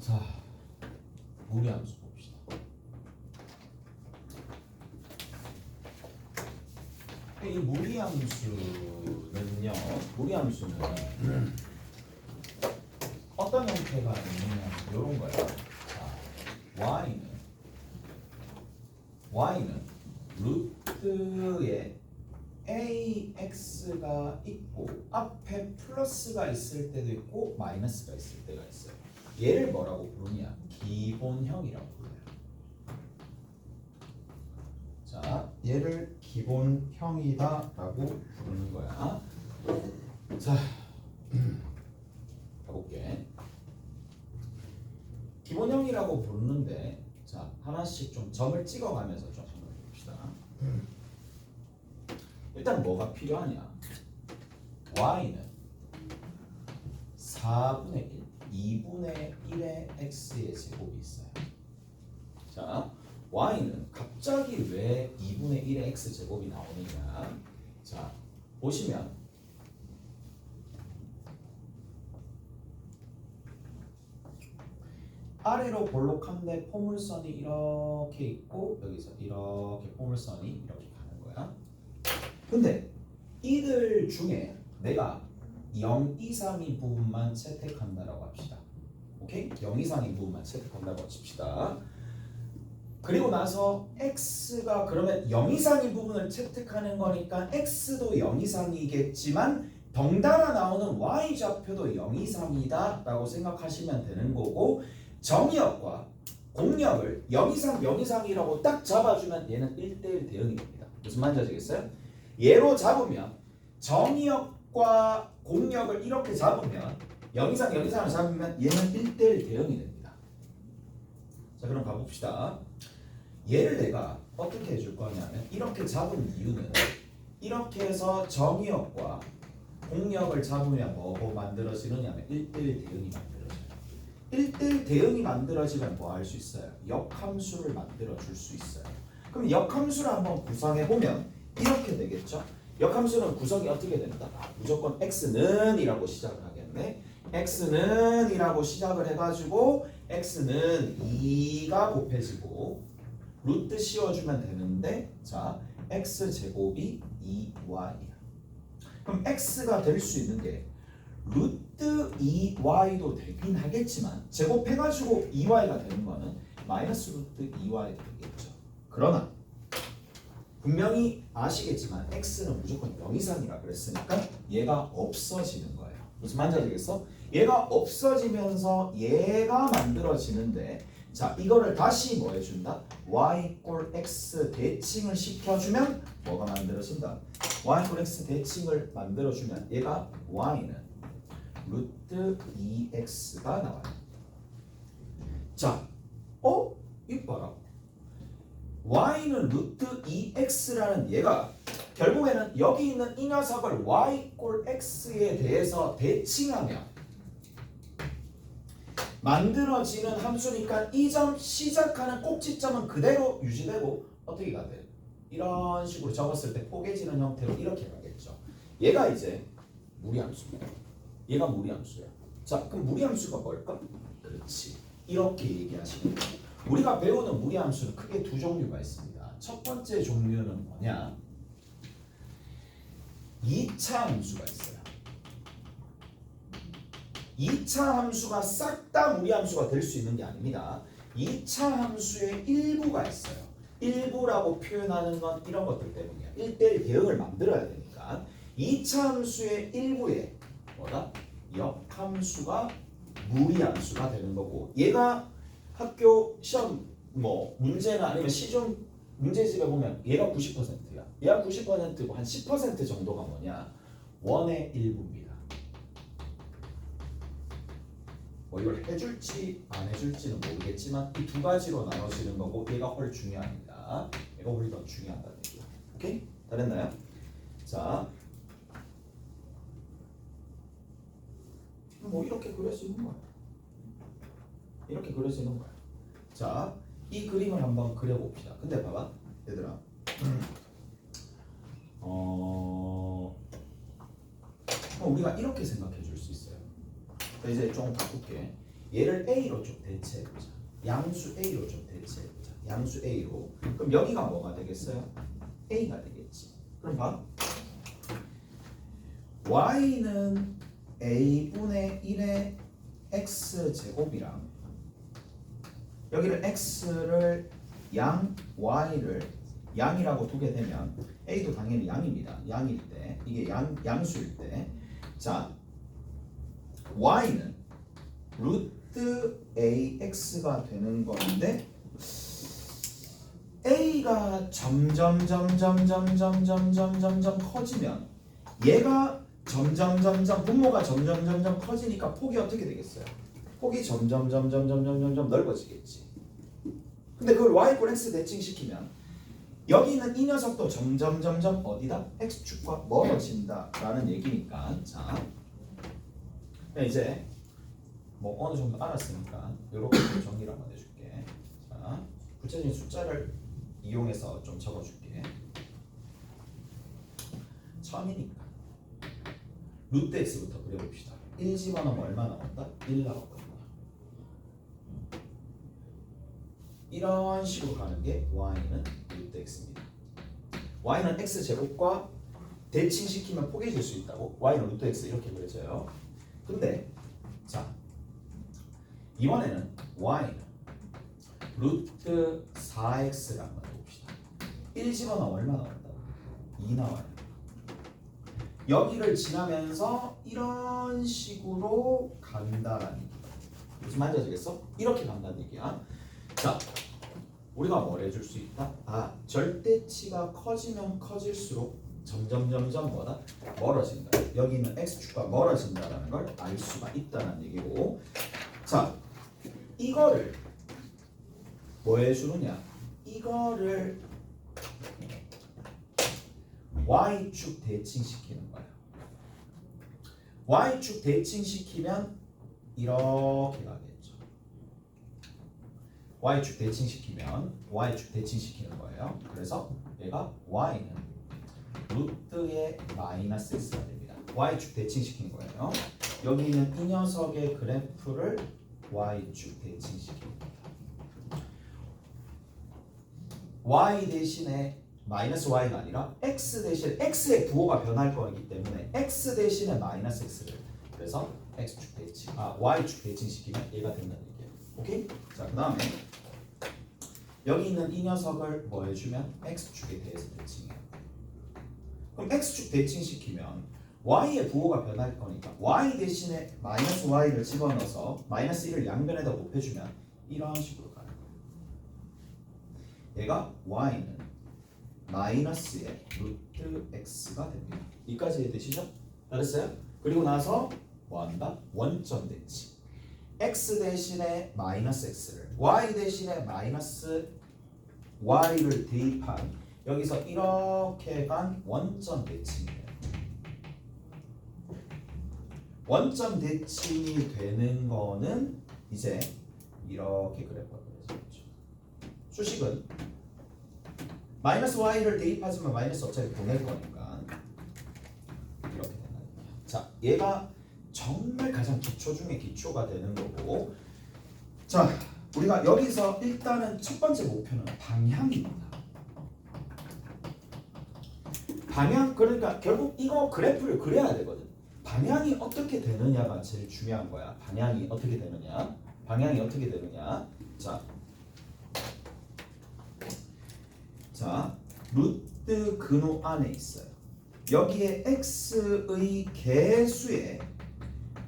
자, 무리함수 봅시다. 이 무리함수는요, 무리함수는 어떤 형태가 있느냐, 이런 거예요. 자, y는 루트에 ax가 있고 앞에 플러스가 있을 때도 있고 마이너스가 있을 때가 있어요. 얘를 뭐라고 부르냐? 기본형이라고 불러요. 자, 얘를 기본형이다라고 부르는 거야. 자, 가볼게. 기본형이라고 부르는데, 자, 하나씩 좀 점을 찍어가면서 좀 한번 봅시다. 일단 뭐가 필요하냐? y는 4분의 1, 2분의 1의 x의 제곱이 있어요. 자, y는 갑자기 왜 2분의 1의 x 제곱이 나오느냐? 자, 보시면 아래로 볼록한데 포물선이 이렇게 있고 여기서 이렇게 포물선이 이렇게 가는 거야. 근데 이들 중에 내가 0 이상인 부분만 채택한다라고 합시다. 오케이? 0 이상인 부분만 채택한다고 칩시다. 그리고 나서 x가 그러면 0 이상인 부분을 채택하는 거니까 x도 0 이상이겠지만 덩달아 나오는 y 좌표도 0 이상이다 라고 생각하시면 되는 거고, 정의역과 공역을 0 이상 0 이상이라고 딱 잡아주면 얘는 1대1 대응이 됩니다. 무슨 말인지 아시겠어요? 얘로 잡으면 정의역과 공역을 이렇게 잡으면 0 이상 0 이상을 잡으면 얘는 1대1 대응이 됩니다. 자, 그럼 가봅시다. 얘를 내가 어떻게 해줄 거냐면 이렇게 잡은 이유는 이렇게 해서 정의역과 공역을 잡으면 뭐고 만들어지느냐면 1대1 대응이 만들어져요. 1대1 대응이 만들어지면 뭐 할 수 있어요? 역함수를 만들어 줄 수 있어요. 그럼 역함수를 한번 구성해 보면 이렇게 되겠죠. 역함수는 구성이 어떻게 된다? 무조건 x는 이라고 시작을 하겠네. x는 이라고 시작을 해가지고 x는 2가 곱해지고 루트 씌워주면 되는데, 자, x제곱이 2y야. 그럼 x가 될 수 있는 게 루트 2y도 되긴 하겠지만 제곱해가지고 2y가 되는 거는 마이너스 루트 2y가 되겠죠. 그러나 분명히 아시겠지만 x는 무조건 0 이상이라 그랬으니까 얘가 없어지는 거예요. 무슨 말인지 알겠어? 얘가 없어지면서 얘가 만들어지는데, 자, 이거를 다시 뭐 해준다? y 꼴 x 대칭을 시켜주면 뭐가 만들어진다? y 꼴 x 대칭을 만들어주면 얘가 y는 루트 2x가 나와요. 자, 이거 봐라. y는 루트 2x라는 얘가 결국에는 여기 있는 이 녀석을 y 꼴 x에 대해서 대칭하면 만들어지는 함수니까 이 점 시작하는 꼭지점은 그대로 유지되고 어떻게 가돼? 이런 식으로 적었을 때 포개지는 형태로 이렇게 가겠죠. 얘가 이제 무리함수입니다. 얘가 무리함수야. 자, 그럼 무리함수가 뭘까? 그렇지. 이렇게 얘기하시면 돼요. 우리가 배우는 무리함수는 크게 두 종류가 있습니다. 첫 번째 종류는 뭐냐? 2차 함수가 있어요. 2차 함수가 싹 다 무리함수가 될 수 있는 게 아닙니다. 2차 함수의 일부가 있어요. 일부라고 표현하는 건 이런 것들 때문이야. 1대1 대응을 만들어야 되니까 2차 함수의 일부에 뭐다? 역함수가 무리함수가 되는 거고, 얘가 학교 시험 뭐 문제나 아니면 시중 문제집에 보면 얘가 90%야. 얘가 90%고 한 10% 정도가 뭐냐? 원의 일부입니다. 뭐 이걸 해줄지 안 해줄지는 모르겠지만 이 두 가지로 나눠지는 거고, 얘가 훨 중요합니다. 얘가 훨 더 중요하다는 얘기야. 오케이? 다 됐나요? 자, 뭐 이렇게 그려지는 거야. 이렇게 그려지는 거야. 자, 이 그림을 한번 그려봅시다. 근데 봐봐, 얘들아. 우리가 이렇게 생각해 줄 수 있어요. 이제 좀 바꿀게. 얘를 A로 좀 대체해보자. 양수 A로 좀 대체해보자. 양수 A로. 그럼 여기가 뭐가 되겠어요? A가 되겠지. 그럼 봐. Y는 A분의 1의 X제곱이랑 여기를 X를 양, Y를 양이라고 두게 되면 A도 당연히 양입니다. 양일 때 이게 양수일 때 자 Y는 루트 AX가 되는 건데 A가 점점 커지면 얘가 점점 분모가 점점 커지니까 폭이 어떻게 되겠어요? 폭이 점점 넓어지겠지. 근데 그걸 y x 대칭시키면 여기 있는 이 녀석도 점점 어디다? x축과 멀어진다라는 얘기니까 자 이제 뭐 어느 정도 알았으니까 이렇게 정리를 한번 해줄게. 자 구체적인 숫자를 이용해서 좀 적어줄게. 처음이니까 루트 x부터 그려봅시다. 1 집어넣으면 얼마 나온다? 1 나오거든요. 이런 식으로 가는 게 y는 루트 x입니다. y는 x제곱과 대칭시키면 포개질 수 있다고. y는 루트 x 이렇게 그려져요. 근데 자 이번에는 y는 루트 4x를 한번 해봅시다. 1 집어넣으면 얼마 나온다고? 2 나와요. 여기를 지나면서 이런 식으로 간다라는 얘기야. 무슨 말인지 아시겠어? 이렇게 간다는 얘기야. 자, 우리가 뭘 해줄 수 있다? 아, 절대치가 커지면 커질수록 점점 뭐다? 멀어진다. 여기 있는 x축과 멀어진다라는 걸 알 수가 있다는 얘기고. 자, 이거를 뭐 해주느냐? 이거를 y축 대칭시키는 거야. y축 대칭시키면 이렇게 가겠죠. y축 대칭시키면 y축 대칭시키는 거예요. 그래서 얘가 y는 루트의 마이너스 x가 됩니다. y축 대칭시킨 거예요. 여기 있는 이 녀석의 그래프를 y축 대칭시킵니다. y 대신에 마이너스 y가 아니라 x 대신 x의 부호가 변할 거기 때문에 x 대신에 마이너스 x를 그래서 x축 대칭 y축 대칭시키면 얘가 된다는 얘기예요. 오케이? 자 그다음에 여기 있는 이 녀석을 뭐 해주면 x축에 대해서 대칭해요. 그럼 x축 대칭시키면 y의 부호가 변할 거니까 y 대신에 마이너스 y를 집어넣어서 마이너스 1을 양변에다 곱해주면 이런 식으로 가는 거예요. 얘가 y는 마이너스의 루트 x가 됩니다. 이까지 되시죠? 알았어요? 그리고 나서 뭐 한다? 원점 대칭. x 대신에 마이너스 x를 y 대신에 마이너스 y를 대입한 여기서 이렇게 간 원점 대칭이에요. 원점 대칭이 되는 거는 이제 이렇게 그래프가 그려지죠. 수식은 마이너스 y를 대입하지만 마이너스 어차피 보낼 거니까 이렇게 된다. 자, 얘가 정말 가장 기초 중에 기초가 되는 거고. 자, 우리가 여기서 일단은 첫 번째 목표는 방향입니다. 방향 그러니까 결국 이거 그래프를 그려야 되거든. 방향이 어떻게 되느냐가 제일 중요한 거야. 방향이 어떻게 되느냐. 방향이 어떻게 되느냐. 자, 루트 근호 안에 있어요. 여기에 x의 개수에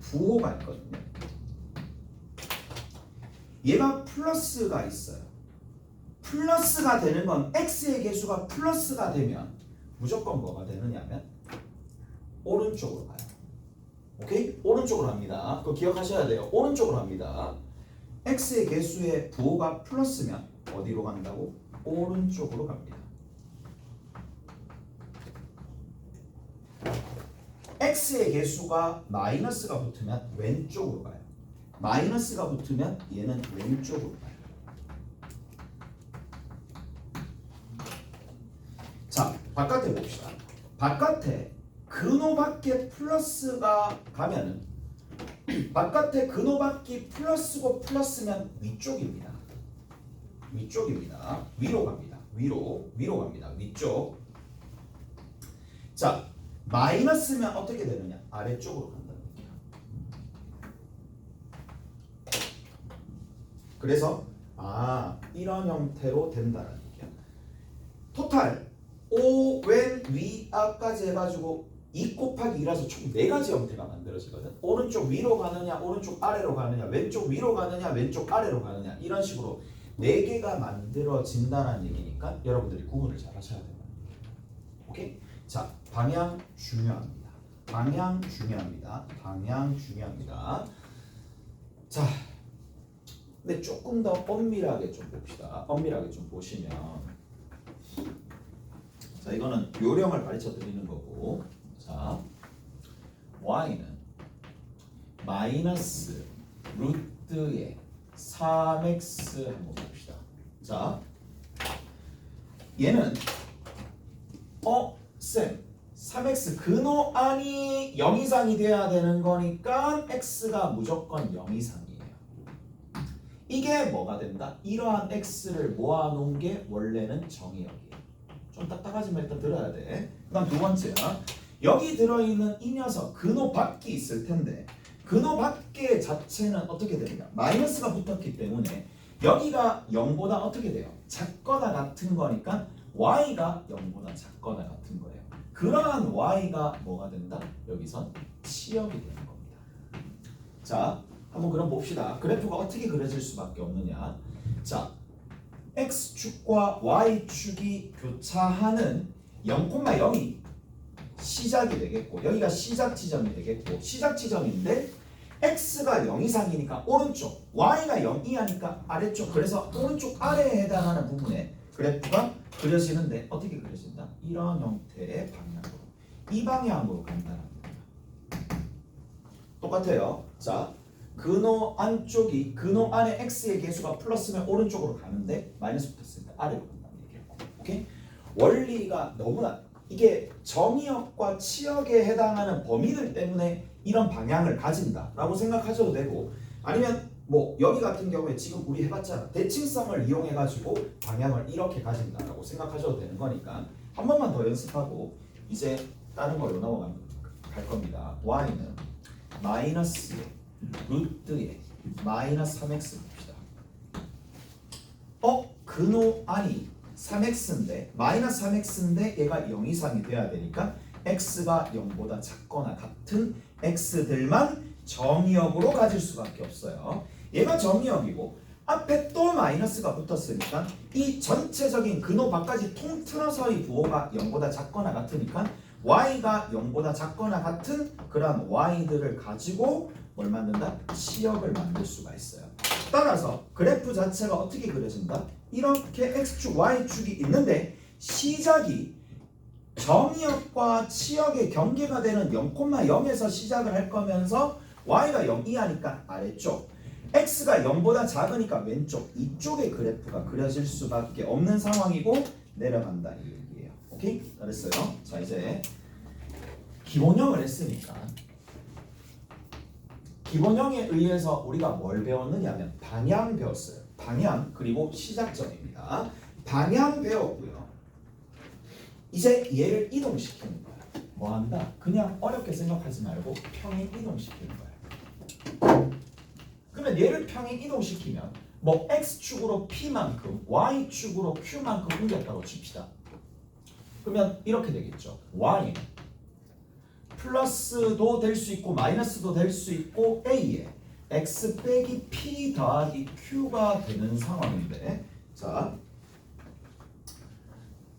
부호가 있거든요. 얘가 플러스가 있어요. 플러스가 되는 건 x의 개수가 플러스가 되면 무조건 뭐가 되느냐면 오른쪽으로 가요. 오케이? 오른쪽으로 합니다. 그거 기억하셔야 돼요. 오른쪽으로 합니다. x의 개수의 부호가 플러스면 어디로 간다고? 오른쪽으로 갑니다. x의 개수가 마이너스가 붙으면 왼쪽으로 가요. 마이너스가 붙으면 얘는 왼쪽으로 가요. 자, 바깥에 봅시다. 바깥에 근호 밖에 플러스가 가면은 바깥에 근호박기 플러스고 플러스면 위쪽입니다. 위쪽입니다. 위로 갑니다. 위로 갑니다. 위쪽. 자, 마이너스면 어떻게 되느냐? 아래쪽으로 간다는 얘기야. 그래서 이런 형태로 된다는 얘기야. 토탈 O, 왼, 위, 아까지 해가지고 2 곱하기 2라서 총 4가지 형태가 만들어지거든. 오른쪽 위로 가느냐, 오른쪽 아래로 가느냐, 왼쪽 위로 가느냐, 왼쪽 아래로 가느냐, 이런 식으로 4개가 만들어진다는 얘기니까 여러분들이 구분을 잘 하셔야 돼요. 오케이? 자, 방향 중요합니다. 방향 중요합니다. 방향 중요합니다. 자, 근데 조금 더 엄밀하게 좀 봅시다. 엄밀하게 좀 보시면, 자, 이거는 요령을 가르쳐 드리는 거고, 자, y는 마이너스 루트의 3x 한번 봅시다. 자, 얘는 쌤 3x 근호안이 0 이상이 돼야 되는 거니까 x가 무조건 0 이상이에요. 이게 뭐가 된다? 이러한 x를 모아놓은 게 원래는 정의역이에요. 좀 딱딱하지만 일단 들어야 돼. 그 다음 두 번째야. 여기 들어있는 이 녀석 근호 밖이 있을 텐데 근호 밖의 자체는 어떻게 됩니까? 마이너스가 붙었기 때문에 여기가 0보다 어떻게 돼요? 작거나 같은 거니까 y가 0보다 작거나 같은 거예요. 그러한 y가 뭐가 된다? 여기선 치역이 되는 겁니다. 자, 한번 그럼 봅시다. 그래프가 어떻게 그려질 수밖에 없느냐? 자, x축과 y축이 교차하는 0,0이 시작이 되겠고 여기가 시작 지점이 되겠고 시작 지점인데 x가 0 이상이니까 오른쪽, y가 0 이하니까 아래쪽. 그래서 오른쪽 아래에 해당하는 부분에 그래프가 그려지는데 어떻게 그려진다? 이런 형태의 방향으로, 이 방향으로 간다는 겁니다. 똑같아요. 자, 근호 안쪽이 근호 안에 x의 개수가 플러스면 오른쪽으로 가는데 마이너스 붙었으니까 아래로 간다는 얘기예요. 오케이? 원리가 너무나 이게 정의역과 치역에 해당하는 범위들 때문에 이런 방향을 가진다라고 생각하셔도 되고, 아니면 뭐 여기 같은 경우에 지금 우리 해봤잖아. 대칭성을 이용해 가지고 방향을 이렇게 가진다라고 생각하셔도 되는 거니까 한 번만 더 연습하고 이제 다른 걸로 넘어갈 겁니다. y는 마이너스 루트에 마이너스 3x 봅시다. 근호 안이 3x인데 마이너스 3x인데 얘가 0 이상이 돼야 되니까 x가 0보다 작거나 같은 x들만 정의역으로 가질 수밖에 없어요. 얘가 정의역이고 앞에 또 마이너스가 붙었으니까 이 전체적인 근호 밖까지 통틀어서 이 부호가 0보다 작거나 같으니까 y가 0보다 작거나 같은 그런 y들을 가지고 뭘 만든다? 치역을 만들 수가 있어요. 따라서 그래프 자체가 어떻게 그려진다? 이렇게 x축, y축이 있는데 시작이 정의역과 치역의 경계가 되는 0,0에서 시작을 할 거면서 y가 0 이하니까 아래쪽, x가 0보다 작으니까 왼쪽, 이쪽의 그래프가 그려질 수밖에 없는 상황이고 내려간다 이 얘기예요. 오케이? 잘했어요. 자, 이제 기본형을 했으니까 기본형에 의해서 우리가 뭘 배웠느냐 하면 방향 배웠어요. 방향 그리고 시작점입니다. 방향 배웠고요. 이제 얘를 이동시키는 거야. 뭐 한다? 그냥 어렵게 생각하지 말고 평행 이동시키는 거야. 그러면 얘를 평행 이동시키면 뭐 x축으로 p만큼 y축으로 q만큼 옮겼다고 칩시다. 그러면 이렇게 되겠죠. y는 플러스도 될 수 있고 마이너스도 될 수 있고 a에 x 빼기 p 더하기 q가 되는 상황인데, 자,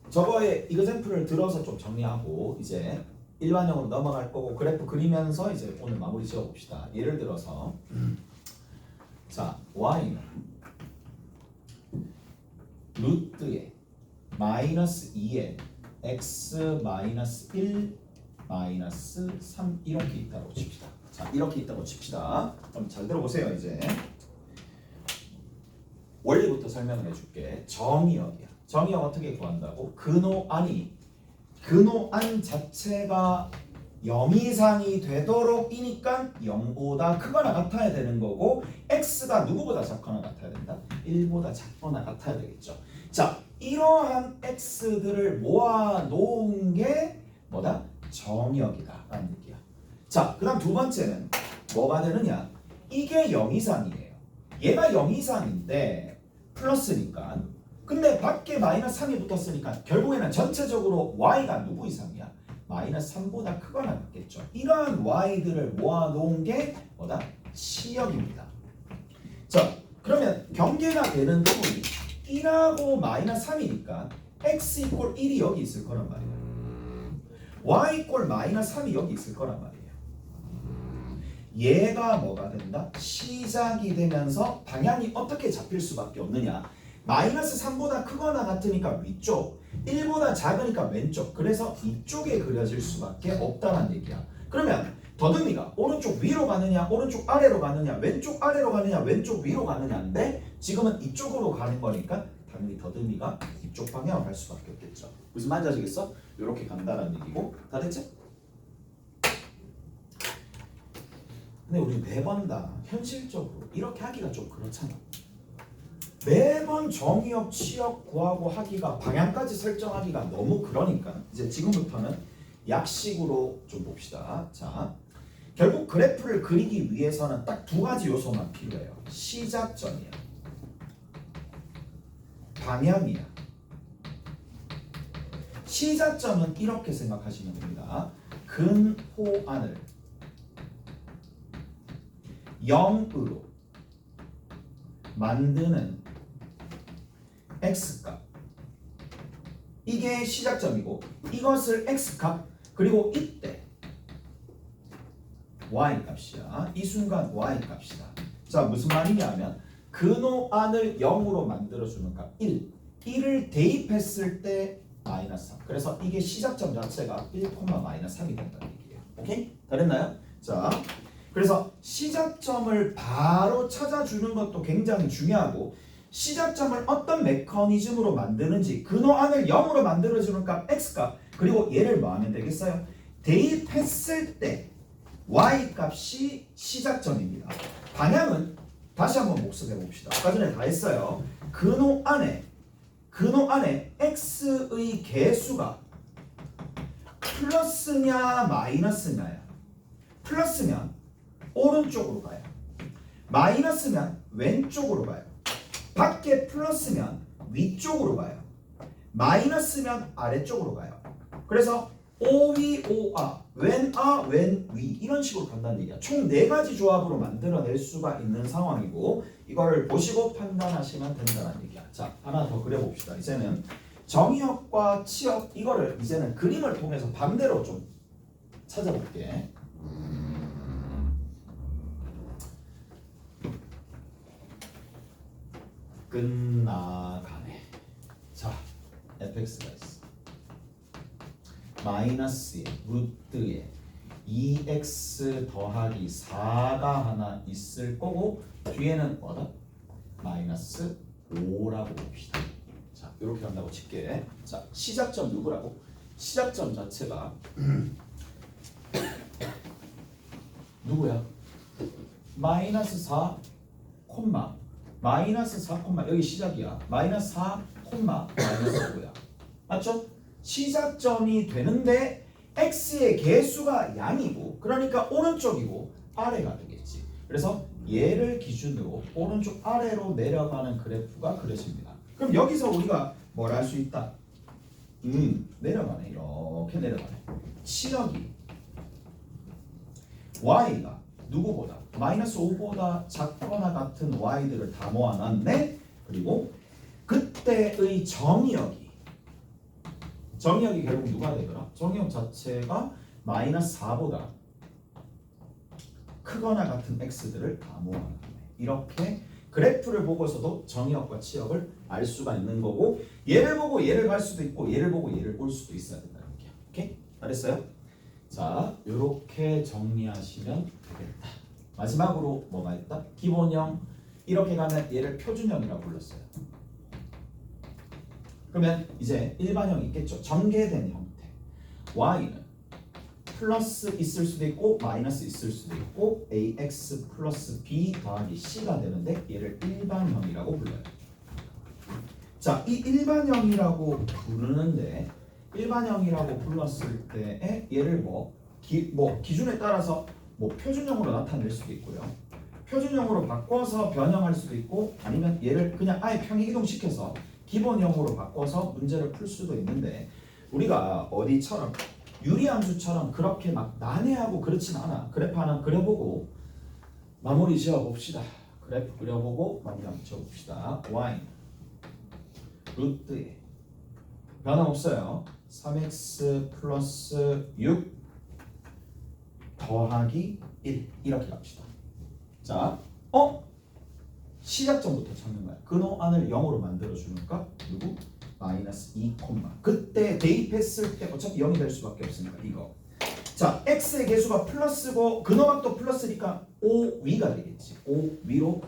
저거의 이그샘플을 들어서 좀 정리하고 이제 일반형으로 넘어갈 거고 그래프 그리면서 이제 오늘 마무리 지어 봅시다. 예를 들어서 자, y는 루트에 마이너스 2에 x 마이너스 1 마이너스 3 이렇게 있다고 칩시다. 자, 이렇게 있다고 칩시다. 그럼 잘 들어보세요. 이제 원리부터 설명을 해줄게. 정의역이야. 정의역 어떻게 구한다고? 근호 안 자체가 0 이상이 되도록 이니까 0보다 크거나 같아야 되는 거고 x가 누구보다 작거나 같아야 된다? 1보다 작거나 같아야 되겠죠. 자, 이러한 x들을 모아 놓은 게 뭐다? 정의역이다 라는 얘기야. 자, 그 다음 두 번째는 뭐가 되느냐? 이게 0 이상이에요. 얘가 0 이상인데 플러스니까 근데 밖에 마이너스 3이 붙었으니까 결국에는 전체적으로 y가 누구 이상이야? 마이너스 3보다 크거나 같겠죠. 이러한 y들을 모아놓은 게 뭐다? 치역입니다. 자, 그러면 경계가 되는 부분이 1하고 마이너스 3이니까 x 이꼴 1이 여기 있을 거란 말이에요. y 이꼴 마이너스 3이 여기 있을 거란 말이에요. 얘가 뭐가 된다? 시작이 되면서 방향이 어떻게 잡힐 수밖에 없느냐? 마이너스 3보다 크거나 같으니까 위쪽, 1보다 작으니까 왼쪽. 그래서 이쪽에 그려질 수밖에 없다는 얘기야. 그러면 더듬이가 오른쪽 위로 가느냐, 오른쪽 아래로 가느냐, 왼쪽 아래로 가느냐, 왼쪽 위로 가느냐인데 지금은 이쪽으로 가는 거니까 당연히 더듬이가 이쪽 방향으로 갈 수밖에 없겠죠. 무슨 말인지 아시겠어? 이렇게 간다는 얘기고. 다 됐지? 근데 우리 매번 다 현실적으로 이렇게 하기가 좀 그렇잖아. 매번 정의역, 치역 구하고 하기가 방향까지 설정하기가 너무 그러니까 이제 지금부터는 약식으로 좀 봅시다. 자, 결국 그래프를 그리기 위해서는 딱 두 가지 요소만 필요해요. 시작점이야. 방향이야. 시작점은 이렇게 생각하시면 됩니다. 근호안을 0으로 만드는 x값, 이게 시작점이고 이것을 x값 그리고 이때 y값이야. 이 순간 y값이다. 자, 무슨 말이냐면 근호안을 0으로 만들어주는 값 1, 1을 대입했을 때 마이너스 3. 그래서 이게 시작점 자체가 1, 마이너스 3이 된다는 얘기예요. 오케이? 다 됐나요? 자, 그래서 시작점을 바로 찾아주는 것도 굉장히 중요하고 시작점을 어떤 메커니즘으로 만드는지 근호안을 0으로 만들어주는 값 x값 그리고 얘를 뭐 하면 되겠어요? 대입했을 때 y값이 시작점입니다. 방향은 다시 한번 복습해 봅시다. 아까 전에 다 했어요. 근호안에 x의 개수가 플러스냐 마이너스냐야. 플러스면 오른쪽으로 가요. 마이너스면 왼쪽으로 가요. 밖에 플러스면 위쪽으로 가요. 마이너스면 아래쪽으로 가요. 그래서 오위 오아, 왼아 왼위 이런 식으로 간다는 얘기야. 총 4가지 조합으로 만들어낼 수가 있는 상황이고 이거를 보시고 판단하시면 된다는 얘기야. 자, 하나 더 그려봅시다. 이제는 정의역과 치역 이거를 이제는 그림을 통해서 반대로 좀 찾아볼게. 끝나가네. 자, fx가 있어. 마이너스에 루트에 2x 더하기 4가 하나 있을 거고 뒤에는 뭐다? 마이너스 5라고 봅시다. 자, 이렇게 한다고 칠게. 자, 시작점 누구라고? 시작점 자체가 누구야? 마이너스 4, 마이너스 4, 여기 시작이야. 마이너스 4, 마이너스 5야. 맞죠? 시작점이 되는데 x의 개수가 양이고 그러니까 오른쪽이고 아래가 되겠지. 그래서 얘를 기준으로 오른쪽 아래로 내려가는 그래프가 그려집니다. 그럼 여기서 우리가 뭘 할 수 있다? 내려가네. 이렇게 내려가네. 치역이 y가 누구보다 마이너스 5보다 작거나 같은 y들을 다 모아놨네. 그리고 그때의 정의역이 결국 누가 되더라? 정의역 자체가 마이너스 4보다 크거나 같은 x들을 다 모아놨네. 이렇게 그래프를 보고서도 정의역과 치역을 알 수가 있는 거고 얘를 보고 얘를 갈 수도 있고 얘를 보고 얘를 볼 수도 있어야 된다는 얘기야. 오케이? 알았어요? 자, 이렇게 정리하시면 되겠다. 마지막으로 뭐가 있다? 기본형. 이렇게 가면 얘를 표준형이라고 불렀어요. 그러면 이제 일반형 있겠죠. 전개된 형태. y는 플러스 있을 수도 있고 마이너스 있을 수도 있고 ax 플러스 b 더하기 c가 되는데 얘를 일반형이라고 불러요. 자, 이 일반형이라고 부르는데 일반형이라고 불렀을 때에 얘를 기준에 따라서 표준형으로 나타낼 수도 있고요. 표준형으로 바꿔서 변형할 수도 있고 아니면 얘를 그냥 아예 평행이동시켜서 기본형으로 바꿔서 문제를 풀 수도 있는데 우리가 어디처럼 유리함수처럼 그렇게 막 난해하고 그렇진 않아. 그래프 하나 그려보고 마무리 지어봅시다. 그래프 그려보고 마무리 한번 지어봅시다. y 루트에 변화 없어요. 3x 플러스 6 더하기 1 이렇게 갑시다. 자, 시작점부터 찾는 거야. 근호안을 0으로 만들어주니까 누구? 마이너스 2, 그때 대입했을 때 어차피 0이 될 수밖에 없으니까 이거. 자, x의 개수가 플러스고 근호각도 플러스니까 5 위가 되겠지. 5 위로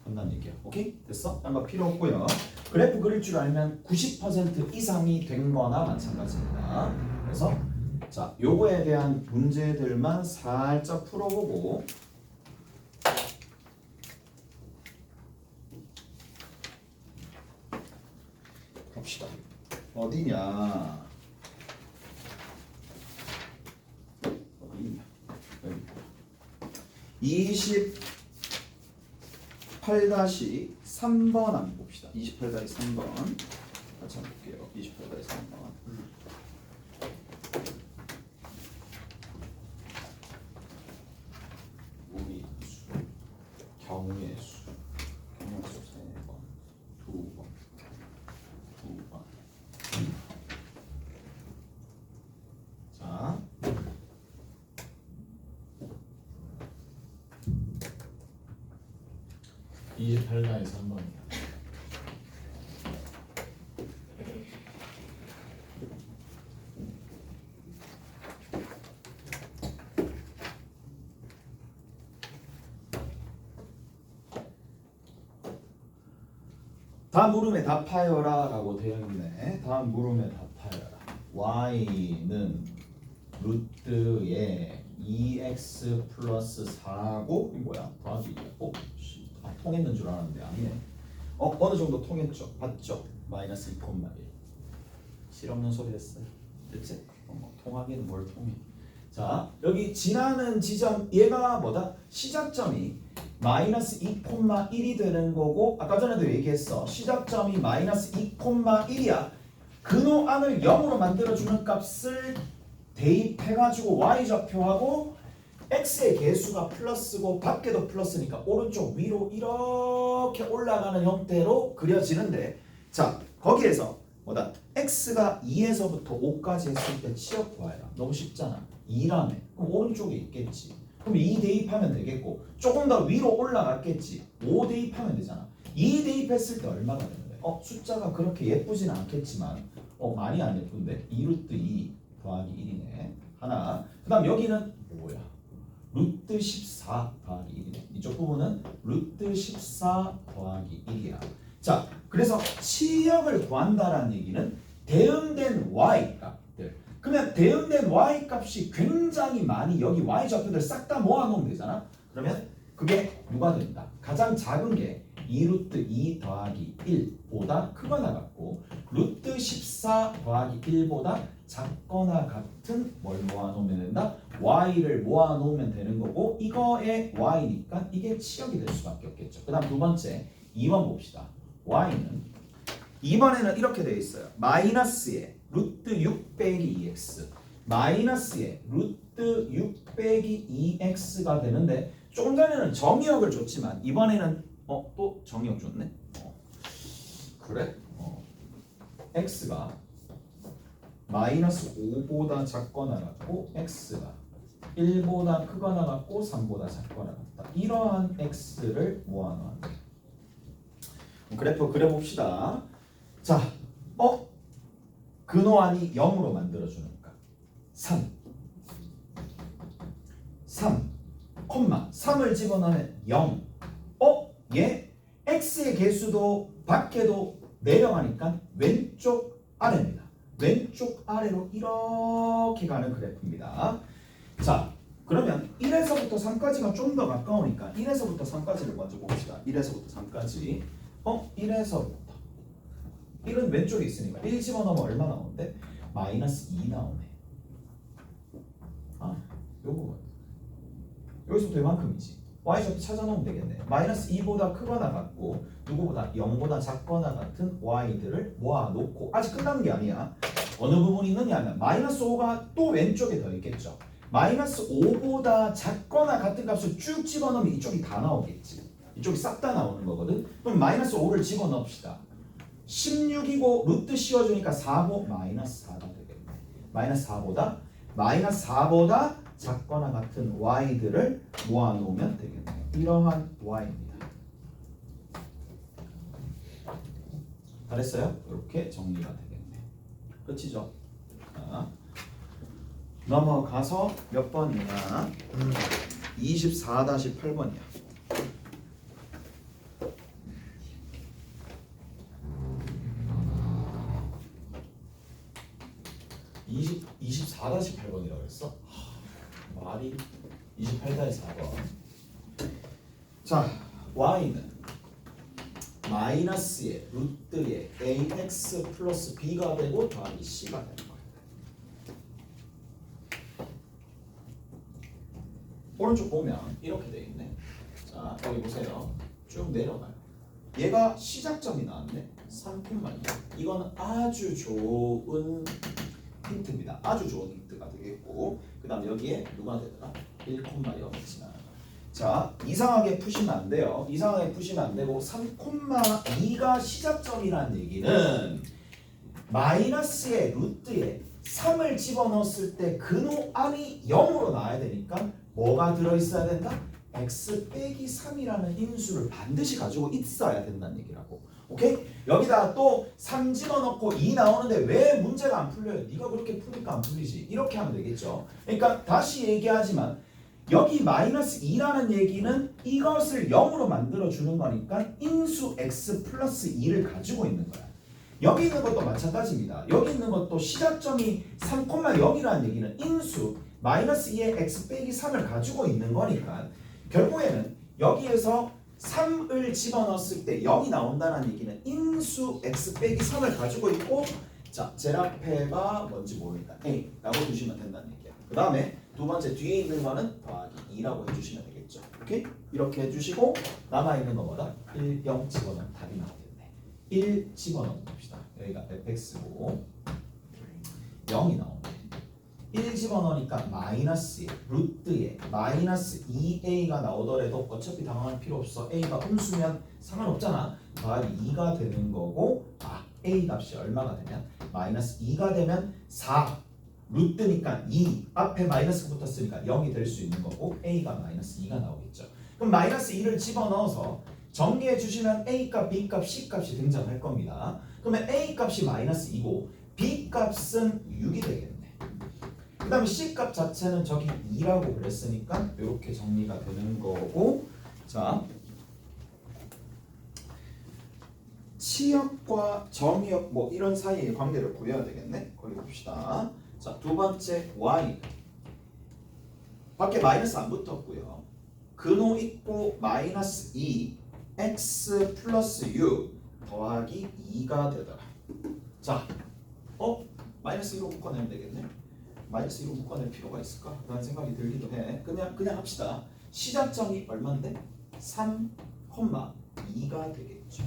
간다는 얘기야. 오케이? 됐어? 딴 거 필요 없고요. 그래프 그릴 줄 알면 90% 이상이 된 거나 마찬가지입니다. 그래서 자, 요거에 대한 문제들만 살짝 풀어보고 갑시다. 어디냐? 28-3번 한번 봅시다. 28-3번 같이 한번 볼게요. 28-3번. 무리수, 경우의 수, 3번, 2번. 자, 28가에서 한 번이야. 다음 물음에 답하여라 라고 되어 있네. 다음 물음에 답하여라. y는 루트에 2x 플러스 4고 이 뭐야? 더하기 2고 통했는 줄 알았는데 아니네. 어느 정도 통했죠? 맞죠? 마이너스 2,1 실없는 소리 했어요. 됐지? 통하기는 뭘 통해. 자, 여기 지나는 지점 얘가 뭐다? 시작점이 마이너스 2,1이 되는 거고 아까 전에도 얘기했어. 시작점이 마이너스 2,1이야. 근호안을 0으로 만들어주는 값을 대입해가지고 y좌표하고 x의 개수가 플러스고 밖에도 플러스니까 오른쪽 위로 이렇게 올라가는 형태로 그려지는데 자, 거기에서 뭐다? x가 2에서부터 5까지 했을 때 치역 구하여라. 너무 쉽잖아. 2라며. 그럼 오른쪽에 있겠지. 그럼 2 대입하면 되겠고 조금 더 위로 올라갔겠지. 5 대입하면 되잖아. 2 대입했을 때 얼마가 되는 거야? 숫자가 그렇게 예쁘진 않겠지만 많이 안 예쁜데 2루트 2 더하기 1이네. 하나. 그 다음 여기는 뭐야? 루트 14 더하기 1이네. 이쪽 부분은 루트 14 더하기 1이야. 자, 그래서 치역을 구한다라는 얘기는 대응된 y 값들. 그러면 대응된 y 값이 굉장히 많이 여기 y 좌표들 싹 다 모아놓으면 되잖아. 그러면 그게 누가 된다? 가장 작은 게 2루트 2 더하기 1보다 크거나 같고 루트 14 더하기 1보다 작거나 같은 뭘 모아놓으면 된다? y를 모아놓으면 되는 거고 이거의 y니까 이게 치역이 될 수밖에 없겠죠. 그 다음 두 번째 2번 봅시다. y는 2번에는 이렇게 되어 있어요. 마이너스에 루트 6 빼기 2x 마이너스에 루트 6 빼기 2x가 되는데 조금 전에는 정의역을 줬지만 이번에는 또 정의역 줬네. 그래? x가 마이너스 5보다 작거나 같고 x가 1보다 크거나 같고 3보다 작거나 같다. 이러한 x를 모아놓은 그래프 그려봅시다. 자, 근호안이 0으로 만들어주니까 3 3을 집어넣으면 0 얘 x의 개수도 밖에도 내려가니까 왼쪽 아래입니다. 왼쪽 아래로 이렇게 가는 그래프입니다. 자, 그러면 1에서부터 3까지가 좀 더 가까우니까 1에서부터 3까지를 먼저 봅시다. 1에서부터 3까지. 1에서부터 1은 왼쪽에 있으니까 1 집어넣으면 얼마 나오는데? 마이너스 2 나오네. 요거 여기서부터 이만큼이지. y좌표 찾아놓으면 되겠네. 마이너스 2보다 크거나 같고 누구보다 0보다 작거나 같은 y들을 모아놓고 아직 끝난 게 아니야. 어느 부분이 있느냐 하면 마이너스 5가 또 왼쪽에 더 있겠죠. 마이너스 5보다 작거나 같은 값을 쭉 집어넣으면 이쪽이 다 나오겠지. 이쪽이 싹 다 나오는 거거든. 그럼 마이너스 5를 집어넣읍시다. 16이고 루트 씌워주니까 4고 마이너스 4가 되겠네. 마이너스 4보다 작거나 같은 y들을 모아놓으면 되겠네. 이러한 y입니다. 잘했어요? 이렇게 정리가 되겠네. 끝이죠? 자, 넘어가서 몇 번이냐? 24-8번이야. 24-8번이라고 했어? 말이 28-4번. 자, y는 마이너스의 루트의 ax 플러스 b가 되고 더하기 c가 되는 거예요. 오른쪽 보면 이렇게 돼 있네. 자, 여기 보세요. 쭉 내려가요. 얘가 시작점이 나왔네. 3,2. 이거는 아주 좋은 힌트입니다. 아주 좋은 힌트가 되겠고, 그 다음 여기에 누가 되더라? 1,0이 지나가요. 자, 이상하게 푸시면 안 돼요. 이상하게 푸시면 안 되고 3,2가 시작점이라는 얘기는 마이너스의 루트에 3을 집어넣었을 때 근호 r이 0으로 나와야 되니까 뭐가 들어있어야 된다? x 빼기 3이라는 인수를 반드시 가지고 있어야 된다는 얘기라고. 오케이? 여기다 또 3 집어넣고 2 나오는데 왜 문제가 안 풀려요? 네가 그렇게 푸니까 안 풀리지. 이렇게 하면 되겠죠. 그러니까 다시 얘기하지만 여기 마이너스 2라는 얘기는 이것을 0으로 만들어주는 거니까 인수 x 플러스 2를 가지고 있는 거야. 여기 있는 것도 마찬가지입니다. 여기 있는 것도 시작점이 3,0이라는 얘기는 인수 마이너스 2의 x 빼기 3을 가지고 있는 거니까 결국에는 여기에서 3을 집어넣었을 때 0이 나온다는 얘기는 인수 x 빼기 3을 가지고 있고, 자, 제라페가 뭔지 모르니까 A 라고 두시면 된다는 얘기야. 그 다음에 두 번째 뒤에 있는 거는 더하기 2라고 해주시면 되겠죠. 오케이? 이렇게 해주시고 남아있는 거 뭐다? 1, 0 집어넣으면 답이 나오겠네. 1 집어넣어 봅시다. 여기가 fx고 0이 나오네. 1 집어넣으니까 마이너스에 루트에 마이너스 2a가 나오더라도 어차피 당황할 필요 없어. a가 음수면 상관없잖아. 더하기 2가 되는 거고, a 값이 얼마가 되면 마이너스 2가 되면 4 루트니까 2 앞에 마이너스가 붙었으니까 0이 될 수 있는 거고, a가 마이너스 2가 나오겠죠. 그럼 마이너스 2를 집어넣어서 정리해 주시면 a 값, b 값, c 값이 등장할 겁니다. 그러면 a 값이 마이너스 2고 b 값은 6이 되겠네. 그 다음에 c 값 자체는 저기 2라고 그랬으니까 이렇게 정리가 되는 거고, 자, 치역과 정의역 뭐 이런 사이의 관계를 구해야 되겠네. 거기 봅시다. 자, 두 번째 y 밖에 마이너스 안 붙었고요. 근호 있고 마이너스 2 x 플러스 6 더하기 2가 되더라. 자, 마이너스 2로 묶어내면 되겠네. 마이너스 2로 묶어낼 필요가 있을까? 라는 생각이 들기도 해. 그냥 합시다. 시작점이 얼마인데? 3,2가 되겠죠.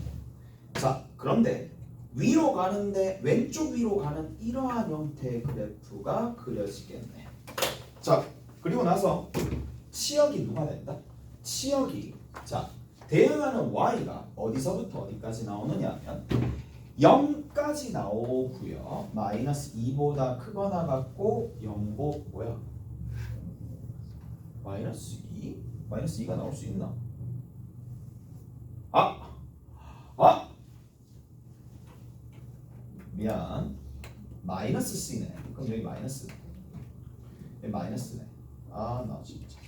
자, 그런데 위로 가는데 왼쪽 위로 가는 이러한 형태의 그래프가 그려지겠네. 자, 그리고 나서 치역이 누가 된다? 치역이, 자, 대응하는 y가 어디서부터 어디까지 나오느냐 하면 0까지 나오고요. 마이너스 2보다 크거나 같고 0보 뭐야? 마이너스 2? 마이너스 2가 나올 수 있나? 미안. 마이너스 c네. 그럼 여기 마이너스. 여기 마이너스네. 나 진짜.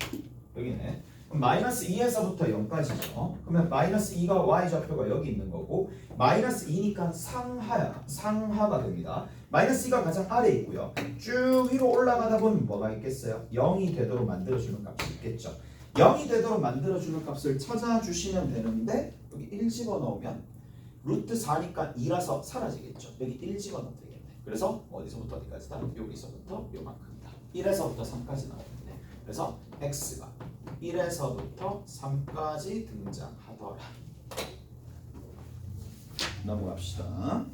여기네. 그럼 마이너스 2에서부터 0까지죠. 그러면 마이너스 2가 y좌표가 여기 있는 거고 마이너스 2니까 상하가 됩니다. 마이너스 2가 가장 아래에 있고요. 쭉 위로 올라가다 보면 뭐가 있겠어요? 0이 되도록 만들어주는 값이 있겠죠. 0이 되도록 만들어주는 값을 찾아주시면 되는데 여기 1 집어넣으면 루트 4니까 2라서 사라지겠죠. 여기 1 집어넣으면 되겠네. 그래서 어디서부터 어디까지다? 여기서부터 요만큼이다. 1에서부터 3까지 나오는데 그래서 x가 1에서부터 3까지 등장하더라. 넘어갑시다.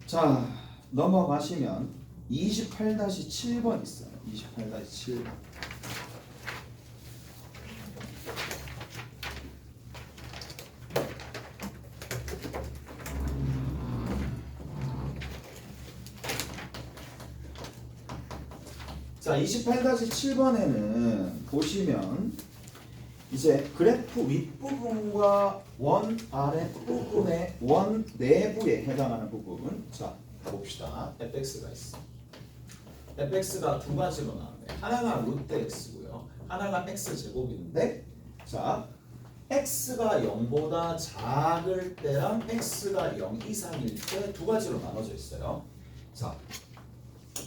자, 넘어가시면 28-7번 있어요. 28-7번. 자, 28-7번에는 보시면 이제 그래프 윗부분과 원 아랫부분의 원 내부에 해당하는 부분. 자, 봅시다. fx가 있어. fx가 두 가지로 나오네. 하나가 루트 x고요. 하나가 x제곱인데 자, x가 0보다 작을 때랑 x가 0 이상일 때 두 가지로 나눠져 있어요. 자,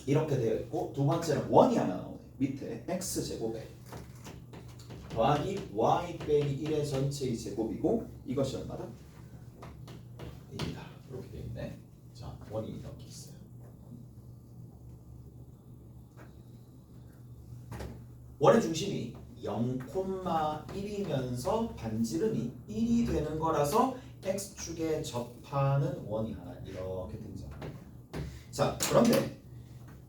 이렇게 되어 있고 두 번째는 원이 하나 나오네. 밑에 x제곱에 더하기 y 빼기 1의 전체의 제곱이고 이것이 얼마다? 1이다. 이렇게 되어 있네. 자, 원이 이렇게 있어요. 원의 중심이 0,1이면서 반지름이 1이 되는 거라서 x축에 접하는 원이 하나 이렇게 등장합니다. 자, 그런데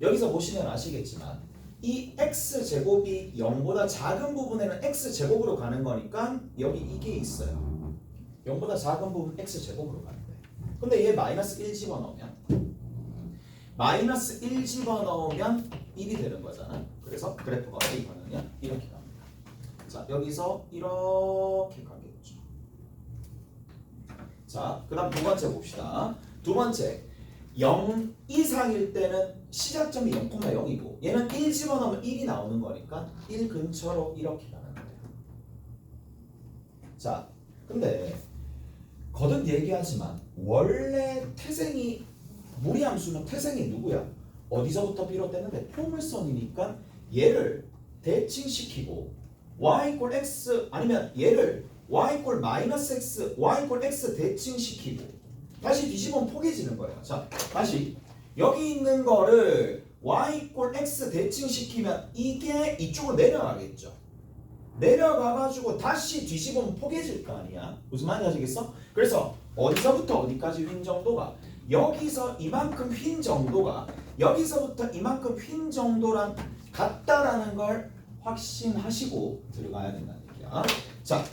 여기서 보시면 아시겠지만 이 x제곱이 0보다 작은 부분에는 x제곱으로 가는 거니까 여기 이게 있어요. 0보다 작은 부분 x제곱으로 가는 거예요. 근데 얘 마이너스 1 집어넣으면 마이너스 1 집어넣으면 1이 되는 거잖아. 그래서 그래프가 어디 가느냐? 이렇게 갑니다. 자, 여기서 이렇게 가겠죠. 자, 그 다음 두 번째 봅시다. 두 번째 0 이상일 때는 시작점이 0,0이고 얘는 1 집어넣으면 1이 나오는 거니까 1 근처로 이렇게 가는 거예요. 자, 근데 거듭 얘기하지만 원래 태생이 무리함수는 태생이 누구야? 어디서부터 비롯되는데 포물선이니까 얘를 대칭시키고 y = x 아니면 얘를 y = -x, y = x 대칭시키고 다시 뒤집으면 포개지는 거예요. 자, 다시 여기 있는 거를 y = x 대칭시키면 이게 이쪽으로 내려가겠죠. 내려가가지고 다시 뒤집으면 포개질 거 아니야. 무슨 말인지 아시겠어? 그래서 어디서부터 어디까지 휜 정도가 여기서 이만큼 휜 정도가 여기서부터 이만큼 휜 정도랑 같다라는 걸 확신하시고 들어가야 된다는 얘기야. 자,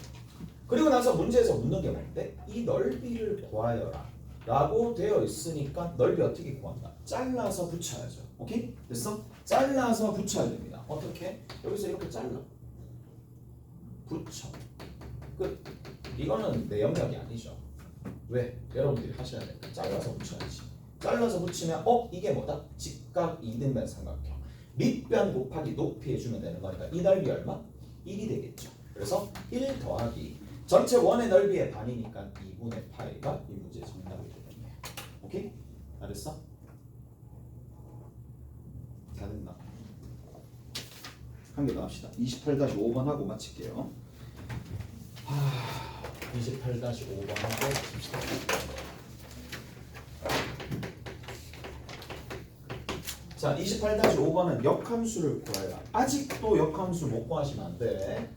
그리고 나서 문제에서 묻는 게 뭔데? 이 넓이를 구하여라 라고 되어 있으니까 넓이 어떻게 구한다? 잘라서 붙여야죠. 오케이? 됐어? 잘라서 붙여야 됩니다. 어떻게? 여기서 이렇게 잘라 붙여 끝. 이거는 내 영역이 아니죠. 왜? 여러분들이 하셔야 되니까 잘라서 붙여야지. 잘라서 붙이면 이게 뭐다? 직각 이등변 삼각형 밑변 곱하기 높이 해주면 되는 거니까 이 넓이 얼마? 1이 되겠죠. 그래서 1 더하기 전체 원의 넓이의 반이니까 2분의 파이가 이 문제의 정답이 되겠네요. 오케이? 알았어? 다 됐나? 한 개 더 합시다. 28-5번 하고 마칠게요. 28-5번 하고 봅시다. 자, 28-5번은 역함수를 구해라. 아직도 역함수 못 구하시면 안 돼.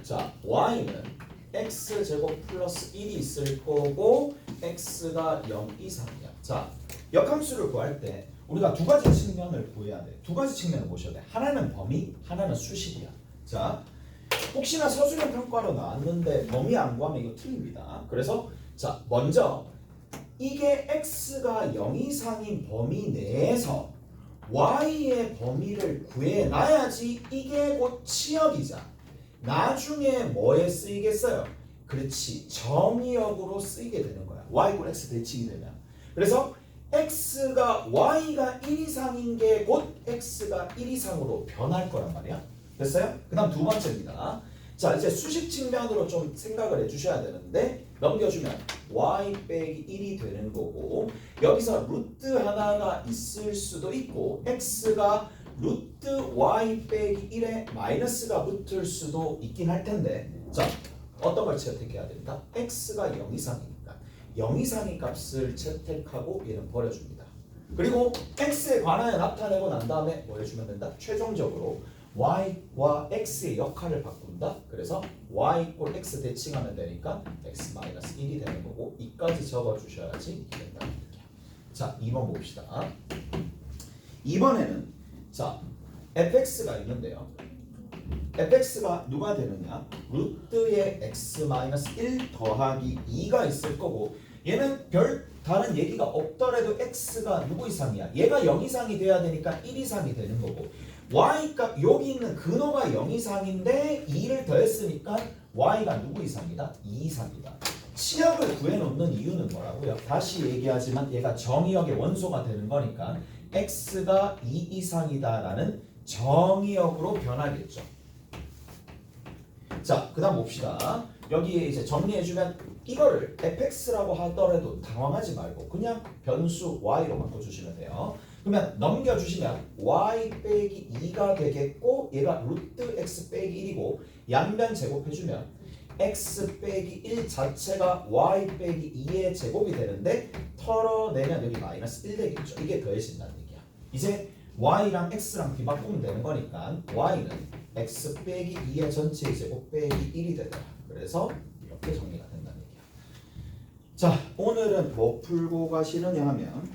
자, y는 x제곱 플러스 1이 있을 거고 x가 0 이상이야. 자, 역함수를 구할 때 우리가 두 가지 측면을 구해야 돼. 두 가지 측면을 보셔야 돼. 하나는 범위, 하나는 수식이야. 자, 혹시나 서술형 평가로 나왔는데 범위 안 구하면 이거 틀립니다. 그래서 자, 먼저 이게 x가 0 이상인 범위 내에서 y의 범위를 구해놔야지 이게 곧 치역이자 나중에 뭐에 쓰이겠어요? 그렇지, 정의역으로 쓰이게 되는 거야. y = x 대칭이 되면. 그래서 x가 y가 1 이상인 게 곧 x가 1 이상으로 변할 거란 말이야. 됐어요? 그 다음 두 번째입니다. 자, 이제 수식 측면으로 좀 생각을 해주셔야 되는데 넘겨주면 y 빼기 1이 되는 거고 여기서 루트 하나가 있을 수도 있고 x가 루트 y 빼기 1에 마이너스가 붙을 수도 있긴 할 텐데 자, 어떤 걸 채택해야 됩니까? x가 0 이상이니까 0 이상의 값을 채택하고 얘는 버려줍니다. 그리고 x에 관하여 나타내고 난 다음에 뭐 해주면 된다? 최종적으로 y와 x의 역할을 바꾼다. 그래서 y 꼴 x 대칭하면 되니까 x-1이 되는 거고 이까지 적어주셔야지 된다. 자, 2번 봅시다. 2번에는 자 fx가 있는데요. fx가 누가 되느냐? 루트의 x-1 더하기 2가 있을 거고 얘는 별 다른 얘기가 없더라도 x가 누구 이상이야? 얘가 0 이상이 돼야 되니까 1 이상이 되는 거고 y값 여기 있는 근호가 0 이상인데 2를 더했으니까 y가 누구 이상이다? 2 이상이다. 치역을 구해놓는 이유는 뭐라고요? 다시 얘기하지만 얘가 정의역의 원소가 되는 거니까 x가 2 이상이다라는 정의역으로 변하겠죠. 자, 그 다음 봅시다. 여기에 이제 정리해주면 이거를 fx라고 하더라도 당황하지 말고 그냥 변수 y로 바꿔주시면 돼요. 그러면 넘겨주시면 y 빼기 2가 되겠고 얘가 루트 x 빼기 1이고 양변 제곱해주면 x 빼기 1 자체가 y 빼기 2의 제곱이 되는데 털어내면 여기 마이너스 1 되겠죠. 이게 더해진다는 얘기야. 이제 y랑 x랑 비바꾸면 되는 거니까 y는 x 빼기 2의 전체 제곱 빼기 1이 되더라. 그래서 이렇게 정리가 된다는 얘기야. 자, 오늘은 뭐 풀고 가시느냐 하면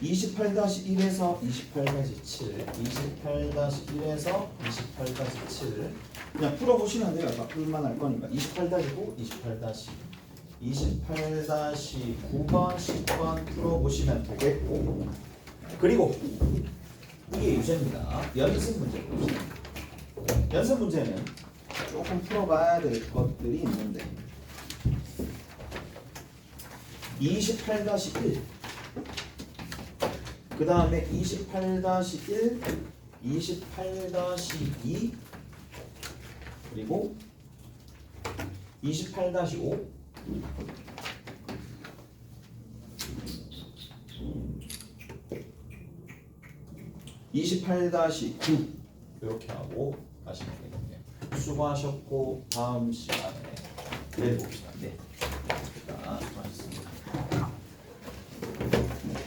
28-1에서 28-7 28-1에서 28-7 그냥 풀어보시면 돼요. 다 풀만 할 거니까 28-9 28-9번 10번 풀어보시면 되겠고 그리고 이게 유제입니다. 연습 문제 봅시다. 연습 문제는 조금 풀어봐야 될 것들이 있는데 28-1 그 다음에 28-1 28-2 그리고 28-5 28-9 이렇게 하고 가시면 되겠네요. 수고하셨고 다음 시간에 내일 봅시다. 네.